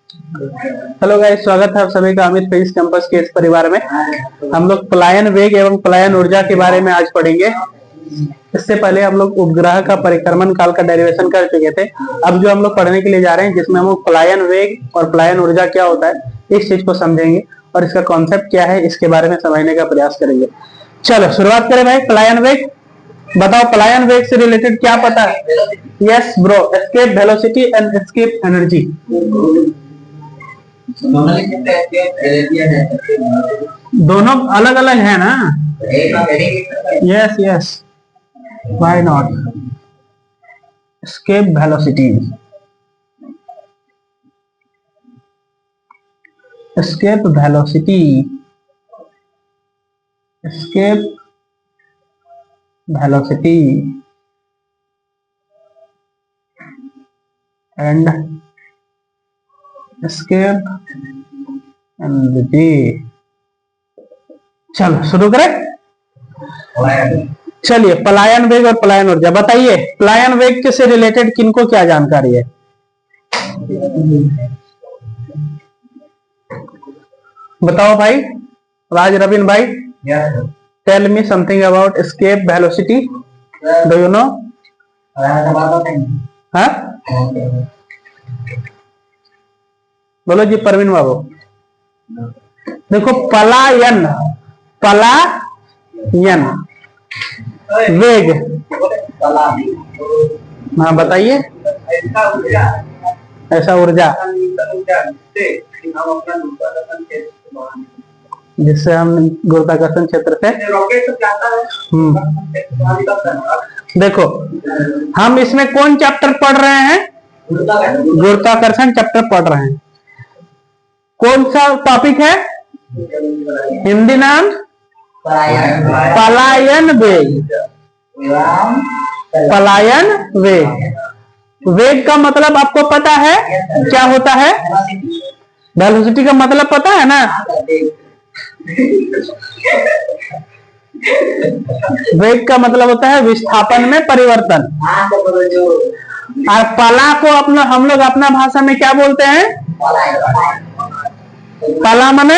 Hello guys, स्वागत है आप सभी का अमित फिजिक्स कैंपस के इस परिवार में। हम लोग पलायन वेग एवं पलायन ऊर्जा के बारे में आज पढ़ेंगे। इससे पहले हम लोग उपग्रह का परिक्रमण काल का डेरिवेशन कर चुके थे। अब जो हम लोग पढ़ने के लिए जा रहे हैं, जिसमें हम लोग पलायन वेग और पलायन ऊर्जा क्या होता है इस चीज को समझेंगे और इसका कॉन्सेप्ट क्या है इसके बारे में समझने का प्रयास करेंगे। चलो शुरुआत करें भाई। पलायन वेग बताओ, पलायन वेग से रिलेटेड क्या पता है? Yes bro, escape velocity and escape energy. दोनों अलग अलग है ना? Yes yes, why not. Escape velocity, escape velocity, escape velocity and escape energy. चलो शुरू करें। चलिए, पलायन वेग और पलायन ऊर्जा बताइए। पलायन वेग से रिलेटेड किनको क्या जानकारी है? बताओ भाई। राज रविन भाई, tell me something about escape velocity. Do you know? हाँ, बोलो जी परवीन बाबू। देखो, पलायन, पलायन वेग, हाँ बताइए। ऐसा ऊर्जा जिससे हम गुरुत्वाकर्षण क्षेत्र से देखो, हम इसमें कौन चैप्टर पढ़ रहे हैं? गुरुत्वाकर्षण चैप्टर पढ़ रहे हैं। कौन सा टॉपिक है? हिंदी नाम पलायन वेग। पलायन वेग। वेग का मतलब आपको पता है क्या होता है? वेलोसिटी का मतलब पता है ना? वेग का मतलब होता है विस्थापन में परिवर्तन। और पला को अपना हम लोग अपना भाषा में क्या बोलते हैं? पला मने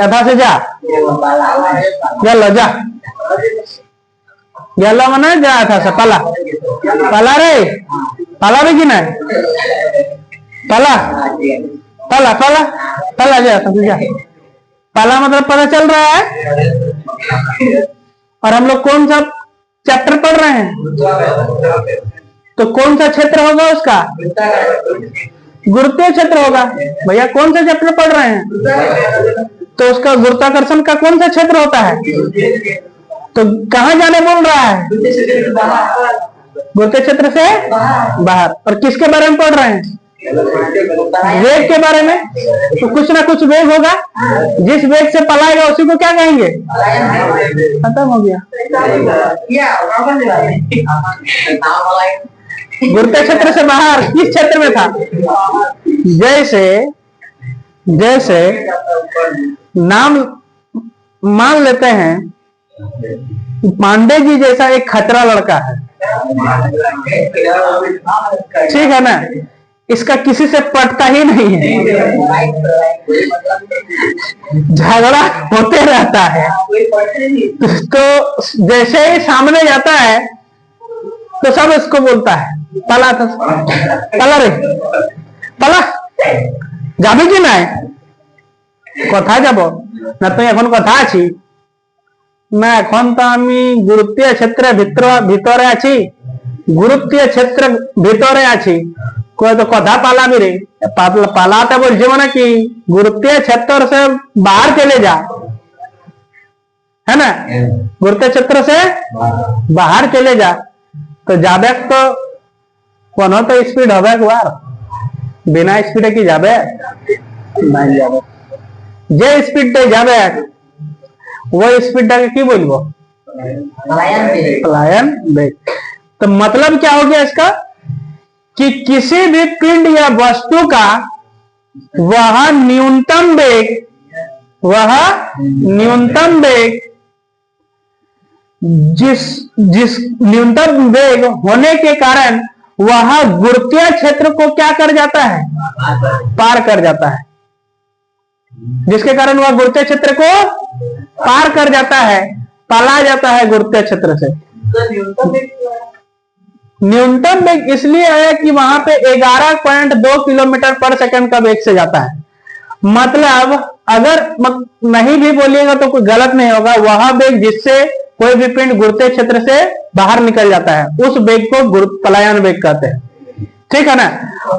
यथा से जा, चलो जा, गला मने जा था से पला, पला रे, पला भी की नहीं, पला पला पला पला जा जा। पला मतलब पता चल रहा है। और हम लोग कौन सा चैप्टर पढ़ रहे हैं? तो कौन सा क्षेत्र होगा उसका? गुरुत्वीय क्षेत्र होगा। भैया कौन सा चैप्टर पढ़ रहे हैं? तो उसका गुरुत्वाकर्षण का कौन सा क्षेत्र होता है? तो कहां जाने बोल रहा है? गुरुत्वीय क्षेत्र से बाहर। और किसके बारे में पढ़ रहे हैं? वेग के बारे में। तो कुछ ना कुछ वेग होगा, जिस वेग से पलाएगा उसी को क्या कहेंगे? खत्म हो गया। गुरुत्वीय क्षेत्र से बाहर किस क्षेत्र में था? जैसे जैसे नाम मान लेते हैं, पांडे जी जैसा एक खतरा लड़का है, ठीक है ना? इसका किसी से पटता ही नहीं है, झगड़ा होते रहता है। तो जैसे ही सामने जाता है तो सब इसको बोलता है पला था, पला रे, पला যাবি কি নাই? কোথায় যাব না? তুই এখন কোথায় আছি? না এখন তো আমি গুরুত্বীয় ক্ষেত্রের ভিতরে আছি। গুরুত্বীয় ক্ষেত্রের ভিতরে আছি। कोई तो कथा पाला भी रे, पालाते बोलছে মানে কি? गुरुत्वीय क्षेत्र से बाहर चले जा, है ना? गुरुत्वीय क्षेत्र से बाहर चले जा। तो जाबे तो कोनो तो स्पीड হবে একবার, बिना स्पीडे की जाबे नहीं जाबे। जे स्पीड जाबे वो स्पीडটাকে কি বলবো? पलायन वेग। तो मतलब क्या हो गया इसका कि किसी भी पिंड या वस्तु का वह न्यूनतम वेग, वह न्यूनतम वेग जिस न्यूनतम वेग होने के कारण वह गुरुत्वीय क्षेत्र को क्या कर जाता है, पार कर जाता है, जिसके कारण वह गुरुत्वीय क्षेत्र को पार कर जाता है, पला जाता है गुरुत्वीय क्षेत्र से। न्यूनतम वेग इसलिए है कि वहां पे 11.2 किलोमीटर पर सेकंड का वेग से जाता है। मतलब अगर नहीं भी बोलिएगा तो कोई गलत नहीं होगा, वह वेग जिससे कोई भी पिंड गुरुत्वीय क्षेत्र से बाहर निकल जाता है उस वेग को पलायन वेग कहते हैं, ठीक है ना।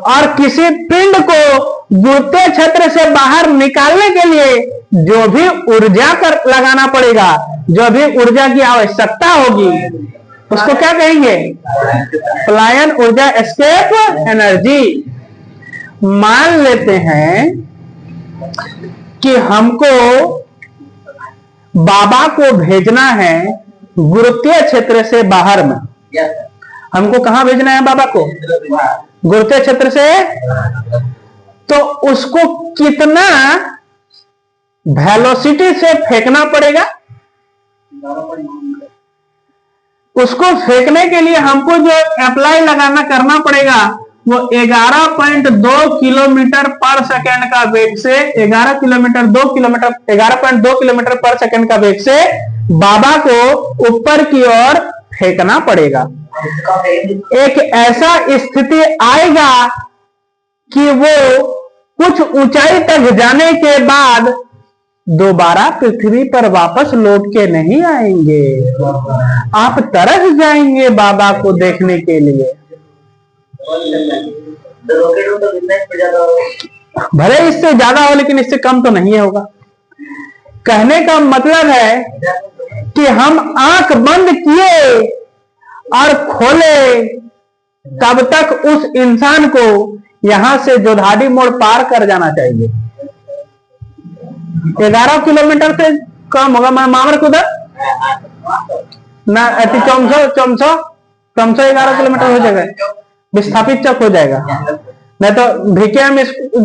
और किसी पिंड को गुरुत्वीय क्षेत्र से बाहर निकालने के लिए जो भी ऊर्जा कर लगाना पड़ेगा, जो भी ऊर्जा की आवश्यकता होगी, उसको क्या कहेंगे, पलायन ऊर्जा, एस्केप एनर्जी। मान लेते हैं कि हमको बाबा को भेजना है गुरुत्वीय क्षेत्र से बाहर में। हमको कहां भेजना है बाबा को, गुरुत्वीय क्षेत्र से। तो उसको कितना वेलोसिटी से फेंकना पड़ेगा, उसको फेंकने के लिए हमको जो अप्लाई लगाना करना पड़ेगा वो 11.2 किलोमीटर पर सेकेंड का वेग से 11.2 किलोमीटर पर सेकेंड का वेग से बाबा को ऊपर की ओर फेंकना पड़ेगा। एक ऐसा स्थिति आएगा कि वो कुछ ऊंचाई तक जाने के बाद दोबारा पृथ्वी पर वापस लौट के नहीं आएंगे। आप तरस जाएंगे बाबा को देखने के लिए। भले इससे ज्यादा हो लेकिन इससे कम तो नहीं होगा। कहने का मतलब है कि हम आंख बंद किए और खोले तब तक उस इंसान को यहां से जोधाड़ी मोड़ पार कर जाना चाहिए। 11 किलोमीटर से कम होगा। मैं मामर कुदर ना ऐसी 400 11 किलोमीटर हो जाएगा, विस्थापित चौक हो जाएगा, नहीं तो भिकेएम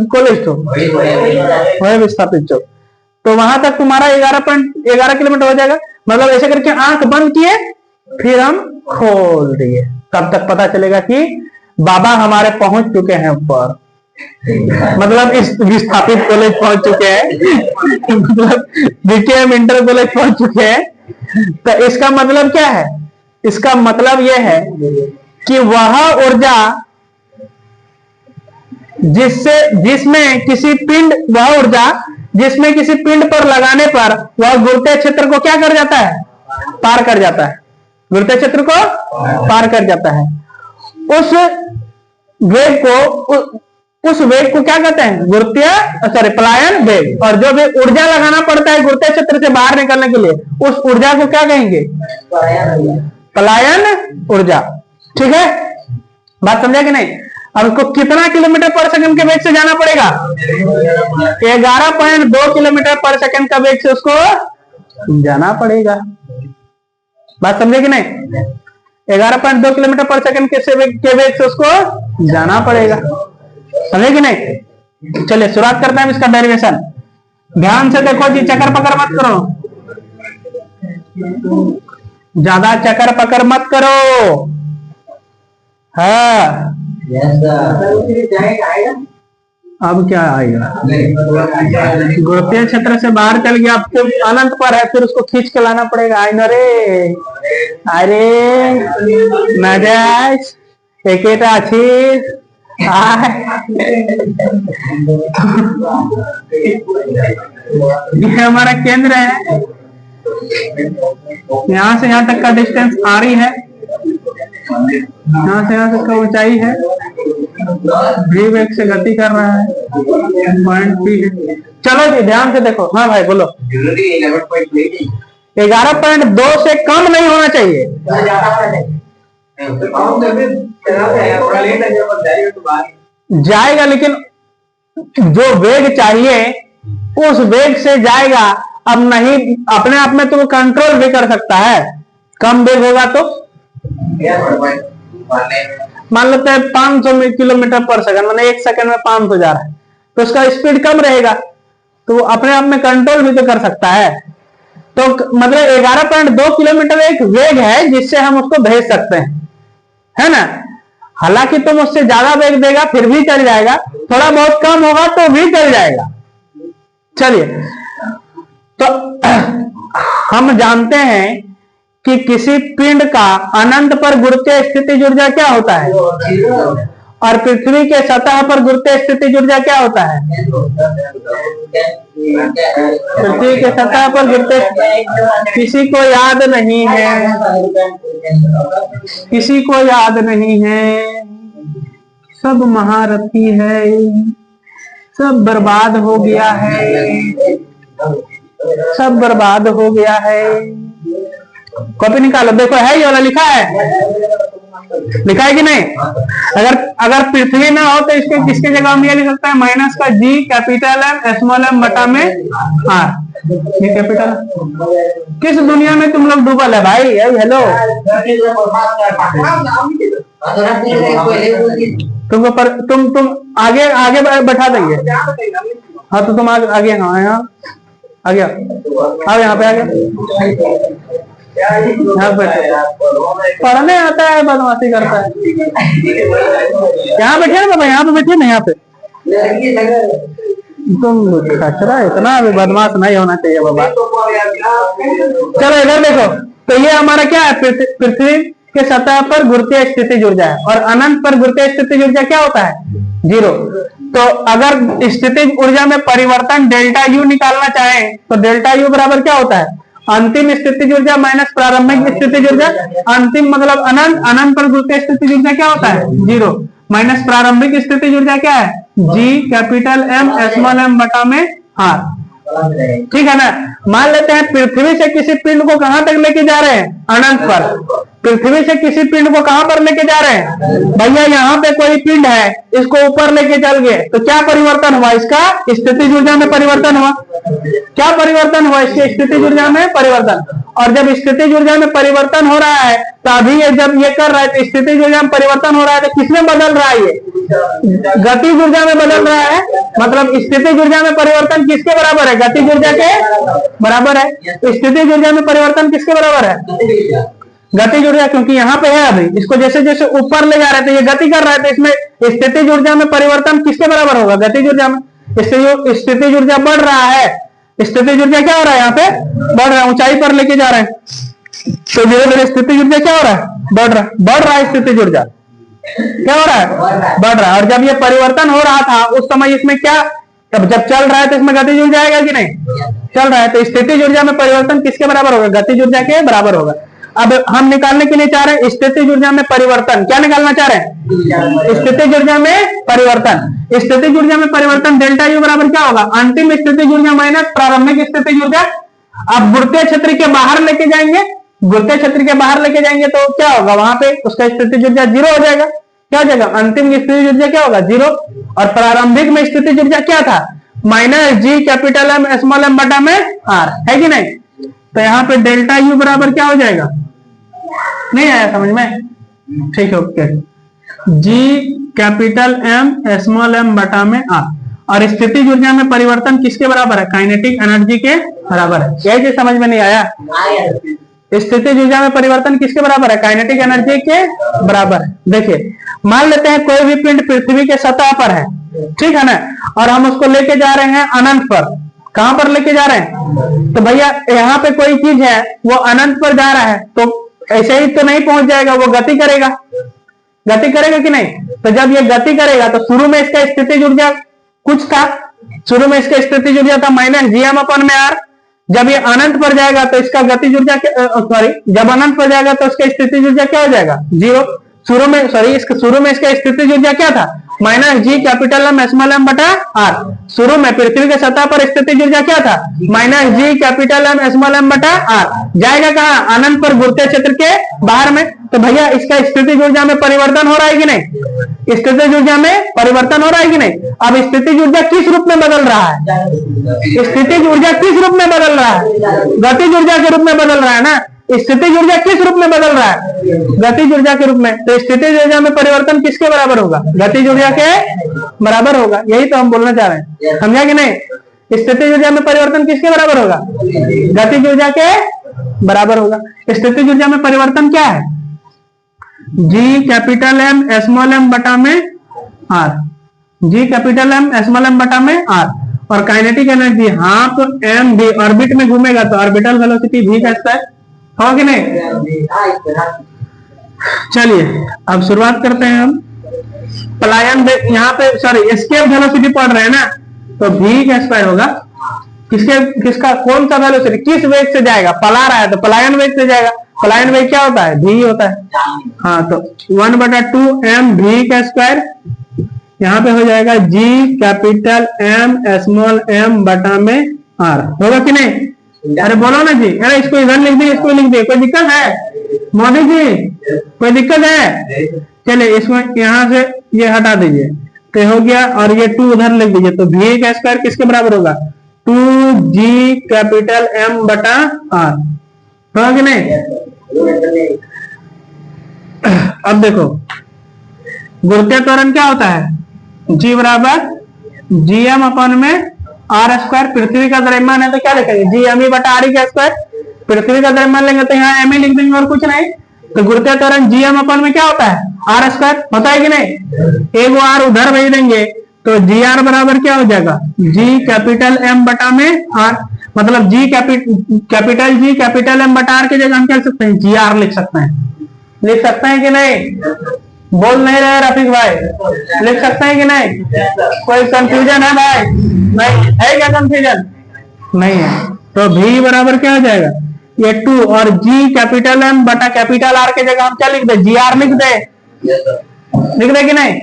कॉलेज तो वही विस्थापित चौक, तो वहां तक तुम्हारा 11 किलोमीटर हो जाएगा। मतलब ऐसे करके आंख बंद किए फिर हम खोल दिए, तब तक पता चलेगा कि बाबा हमारे पहुंच चुके हैं ऊपर, मतलब इस विस्थापित कॉलेज पहुंच चुके हैं, मतलब बीकेएम इंटर कॉलेज पहुंच चुके हैं। तो इसका मतलब क्या है, इसका मतलब यह है कि वह ऊर्जा जिसमें किसी पिंड पर लगाने पर वह गुरुत्वीय क्षेत्र को क्या कर जाता है, पार कर जाता है, गुरुत्वीय क्षेत्र को पार कर जाता है। उस वेग को क्या कहते हैं, पलायन वेग। और जो भी ऊर्जा लगाना पड़ता है गुरुत्वीय क्षेत्र से बाहर निकलने के लिए, उस ऊर्जा को क्या कहेंगे, पलायन ऊर्जा। ठीक है, बात समझा कि नहीं। अब उसको कितना किलोमीटर पर सेकंड के वेग से जाना पड़ेगा, 11.2 किलोमीटर पर सेकंड का वेग से उसको जाना पड़ेगा। बात समझे कि नहीं, 11.2 किलोमीटर पर सेकंड के वेग से उसको जाना पड़ेगा, समझे कि नहीं। चलिए शुरुआत करते हैं इसका डेरिवेशन। ध्यान से देखो जी, चक्कर पकड़ मत करो, ज्यादा चक्कर पकड़ मत करो। हाँ अब क्या आएगा, गुरुत्वीय क्षेत्र से बाहर चल गया, अब तो अनंत पर है, फिर उसको खींच के लाना पड़ेगा। आई नो रे, अरे नजाज एक अच्छी ये हमारा केंद्र है, यहाँ से यहाँ तक का डिस्टेंस आर ही है, यहाँ से यहाँ तक का ऊंचाई है, v वेग से गति कर रहा है, पॉइंट पी है। चलो जी ध्यान से देखो। हाँ भाई बोलो। 11.2 से कम नहीं होना चाहिए, जाएगा, लेकिन जो वेग चाहिए उस वेग से जाएगा। अब नहीं, अपने आप में तो वो कंट्रोल भी कर सकता है। कम वेग होगा तो मान लेते हैं 500 किलोमीटर पर सेकंड, मैंने 1 सेकंड में 500 जा रहा है, तो उसका स्पीड कम रहेगा, तो वो अपने आप में कंट्रोल भी तो कर सकता है। तो मतलब 11.2 किलोमीटर एक वेग है जिससे हम उसको भेज सकते हैं, है ना। हालांकि तुम उससे ज्यादा वेग देगा फिर भी चल जाएगा, थोड़ा बहुत कम होगा तो भी चल जाएगा। चलिए, तो हम जानते हैं कि किसी पिंड का अनंत पर गुरुत्वीय स्थितिज ऊर्जा क्या होता है, और पृथ्वी के सतह पर गुरुत्वीय स्थितिज ऊर्जा क्या होता है? पृथ्वी के सतह पर गुरुत्वीय, किसी को याद नहीं है, किसी को याद नहीं है, सब महारथी है, सब बर्बाद हो गया है, सब बर्बाद हो गया है। कॉपी निकालो, देखो है ये वाला लिखा है, लिखा है कि नहीं? अगर पृथ्वी ना हो तो इसके किसके जगह हम ये लिख सकते हैं, माइनस का जी कैपिटल एम स्मॉल एम बटा में आर। ये कैपिटल, किस दुनिया में तुम लोग डूबल है भाई? हेलो, तुमको पर तुम आगे आगे बैठा देंगे। हाँ तो तुम आगे आगे, हाँ यहाँ आगे आओ, यहाँ पे आगे, यहाँ पे पढ़ने आता है, बदमाशी करता है। यहाँ बैठे ना बाबा, यहाँ पे बैठिए ना, यहाँ पे। तुम खचरा इतना भी बदमाश नहीं होना चाहिए बाबा। चलो इधर देखो, तो ये हमारा क्या है, पृथ्वी के सतह पर गुरुत्वीय स्थितिज ऊर्जा है, और अनंत पर गुरुत्वीय स्थितिज ऊर्जा क्या होता है? 0। तो अगर स्थितिज ऊर्जा में परिवर्तन डेल्टा यू निकालना चाहें तो डेल्टा यू बराबर क्या होता है? अंतिम स्थितिज ऊर्जा माइनस प्रारंभिक स्थितिज ऊर्जा। अंतिम मतलब अनंत, अनंत पर गुरुत्वीय स्थितिज ऊर्जा क्या होता है? 0 माइनस प्रारंभिक स्थितिज ऊर्जा क्या है? G capital M small M बटा में आर। ठीक है ना? मान लेते हैं पृथ्वी से किसी पिंड को कहां तक लेके जा रहे हैं? अनंत पर। पृथ्वी से किसी पिंड को कहां पर लेके जा रहे हैं? भैया यहाँ पे कोई पिंड है, इसको ऊपर लेके चल गए तो क्या परिवर्तन हुआ? इसका स्थितिज ऊर्जा में परिवर्तन हुआ। क्या परिवर्तन हुआ? इसकी स्थितिज ऊर्जा में परिवर्तन। और जब स्थितिज ऊर्जा में परिवर्तन हो रहा है तो अभी ये जब ये कर रहा है तो स्थितिज ऊर्जा में परिवर्तन हो रहा है तो किसमें बदल रहा है? ये गतिज ऊर्जा में बदल रहा है। मतलब स्थितिज ऊर्जा में परिवर्तन किसके बराबर है? गतिज ऊर्जा के बराबर है। तो स्थितिज ऊर्जा में परिवर्तन किसके बराबर है? गतिज ऊर्जा, क्योंकि यहाँ पे है अभी, इसको जैसे जैसे ऊपर ले जा रहे थे, ये गति कर रहा है, तो इसमें स्थितिज ऊर्जा में परिवर्तन किसके बराबर होगा? गतिज ऊर्जा में। इससे स्थितिज ऊर्जा बढ़ रहा है, स्थितिज ऊर्जा क्या हो रहा है? यहाँ पे बढ़ रहा है, ऊंचाई पर लेके जा रहे हैं, तो धीरे धीरे स्थितिज ऊर्जा क्या हो रहा है? बढ़ रहा है स्थितिज ऊर्जा। क्या हो रहा है? बढ़ रहा है। और जब ये परिवर्तन हो रहा था उस समय इसमें क्या, जब चल रहा है तो इसमें गतिज ऊर्जा आएगा कि नहीं? चल रहा है, तो स्थितिज ऊर्जा में परिवर्तन किसके बराबर होगा? गतिज ऊर्जा के बराबर होगा। अब हम निकालने के लिए चाह रहे हैं स्थितिज ऊर्जा में परिवर्तन। क्या निकालना चाह रहे हैं? स्थितिज ऊर्जा में परिवर्तन। स्थितिज ऊर्जा में परिवर्तन डेल्टा यू बराबर क्या होगा? अंतिम स्थितिज ऊर्जा माइनस प्रारंभिक स्थितिज ऊर्जा। अब गुरुत्वीय क्षेत्र के बाहर लेके जाएंगे, गुरुत्वीय क्षेत्र के बाहर लेके जाएंगे तो क्या होगा? वहां पे उसका स्थितिज ऊर्जा 0 हो जाएगा। क्या हो जाएगा? अंतिम स्थितिज ऊर्जा क्या होगा? 0। और प्रारंभिक में स्थितिज ऊर्जा क्या था? माइनस जी कैपिटल एम स्मॉल एम बटा में आर, है कि नहीं? तो यहाँ पे डेल्टा यू बराबर क्या हो जाएगा? नहीं आया समझ में? ठीक है, ओके। जी कैपिटल एम स्मॉल एम बटा में आर। और स्थितिज ऊर्जा में परिवर्तन किसके बराबर है? काइनेटिक एनर्जी के बराबर है। यही चीज समझ में नहीं आया? स्थितिज ऊर्जा में परिवर्तन किसके बराबर है? काइनेटिक एनर्जी के बराबर है। देखिए, मान लेते हैं कोई भी पिंड पृथ्वी के सतह पर है, ठीक है ना, और हम उसको लेके जा रहे हैं अनंत पर। कहां पर लेके जा रहे हैं? तो भैया यहाँ पे कोई चीज है वो अनंत पर जा रहा है, तो ऐसे ही तो नहीं पहुंच जाएगा, वो गति करेगा। गति करेगा कि नहीं? तो जब ये गति करेगा तो शुरू में इसका स्थितिज ऊर्जा कुछ था, शुरू में इसका स्थितिज ऊर्जा था माइनस जी एम अपन में आर। जब ये अनंत पर जाएगा तो इसका गतिज ऊर्जा, सॉरी, जब अनंत पर जाएगा तो इसका स्थितिज ऊर्जा क्या हो जाएगा? 0। शुरू में, सॉरी, शुरू में इसका स्थितिज ऊर्जा क्या था? माइनस जी कैपिटल एम स्मॉल एम बटा आर। शुरू में पृथ्वी के सतह पर स्थितिज ऊर्जा क्या था? माइनस जी कैपिटल एम स्मॉल एम बटा आर। जाएगा कहाँ? अनंत पर गुरुत्वीय क्षेत्र के बाहर में। तो भैया इसका स्थितिज ऊर्जा में परिवर्तन हो रहा है कि नहीं? स्थितिज ऊर्जा में परिवर्तन हो रहा है कि नहीं? अब स्थितिज ऊर्जा किस रूप में बदल रहा है? स्थितिज ऊर्जा किस रूप में बदल रहा है? गतिज ऊर्जा के रूप में बदल रहा है ना। स्थितिज ऊर्जा किस रूप में बदल रहा है? गतिज ऊर्जा के रूप में। तो स्थितिज ऊर्जा में परिवर्तन किसके बराबर होगा? गतिज ऊर्जा के बराबर होगा। यही तो हम बोलना चाह रहे हैं, समझा कि नहीं? स्थितिज ऊर्जा में परिवर्तन किसके बराबर होगा? गतिज ऊर्जा के बराबर होगा। स्थितिज ऊर्जा में परिवर्तन क्या है? G capital M small M बटा में R, G capital M small M बटा में आर। और काइनेटिक एनर्जी हाफ एम भी, ऑर्बिट में घूमेगा तो ऑर्बिटल वेलोसिटी भी का स्क्वायर, हो कि नहीं। चलिए अब शुरुआत करते हैं हम। पलायन यहाँ पे सॉरी एस्केप वेलोसिटी पढ़ रहे हैं ना, तो भी का स्क्वायर होगा किसका कौन सा वेलोसिटी किस वेग से जाएगा, पला रहा है तो पलायन वेग से जाएगा। पलायन वेग क्या होता है, भी होता है। हाँ तो 1/2 एम भी का स्क्वायर, यहाँ पे हो जाएगा जी कैपिटल एम स्मॉल एम बटा में आर, होगा कि नहीं। अरे बोलो ना जी, अरे इसको इधर लिख दिए, इसको लिख दिए, कोई दिक्कत है मोदी जी, कोई दिक्कत है। चलिए इसमें यहाँ से ये हटा दीजिए तो हो गया, और ये 2 उधर लिख दीजिए, तो भी का स्क्वायर किसके बराबर होगा, 2g कैपिटल एम बटा आर, होगा कि नहीं। अब देखो गुरुत्वीय त्वरण क्या होता है, जी बराबर जी एम अपन में आर स्क्वायर। पृथ्वी का द्रव्यमान है तो क्या लिखेंगे, जी एम ई बटा आर का स्क्वायर। पृथ्वी का द्रव्यमान लेंगे तो यहाँ एम ई लिख देंगे और कुछ नहीं। तो गुरुत्वीय त्वरण जी एम अपन में क्या होता है, आर स्क्वायर होता है कि नहीं। एक आर उधर भेज देंगे तो जी आर बराबर क्या हो जाएगा, जी कैपिटल एम बटा में आर। मतलब G capital G capital M बटा आर की जगह हम क्या लिख सकते हैं, जी आर लिख सकते हैं। लिख सकते हैं कि नहीं, बोल नहीं रहे रफीक भाई, लिख सकते हैं कि नहीं। कोई कंफ्यूजन है भाई, नहीं है क्या कंफ्यूजन, नहीं है। तो भी बराबर क्या हो जाएगा, ये 2 और जी कैपिटल एम बटा कैपिटल आर की जगह हम क्या लिख दे, जी आर लिख दे, लिख दे कि नहीं।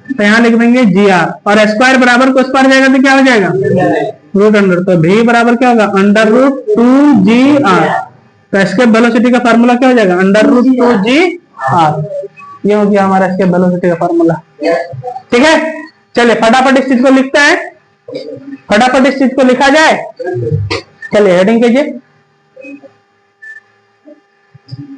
तो यहाँ लिख देंगे जी आर, और स्क्वायर बराबर को स्क्वायर जाएगा तो क्या हो जाएगा, रूट अंडर। तो भी बराबर क्या होगा, अंडर रूट 2g आर। तो एस्केप वेलोसिटी का फार्मूला क्या हो जाएगा, अंडर रूट 2g आर। ये हो गया हमारा एस्केप वेलोसिटी का फार्मूला, ठीक है। चलिए फटाफट इस चीज को लिखते हैं, फटाफट इस चीज को लिखा जाए। चलिए हेडिंग कीजिए,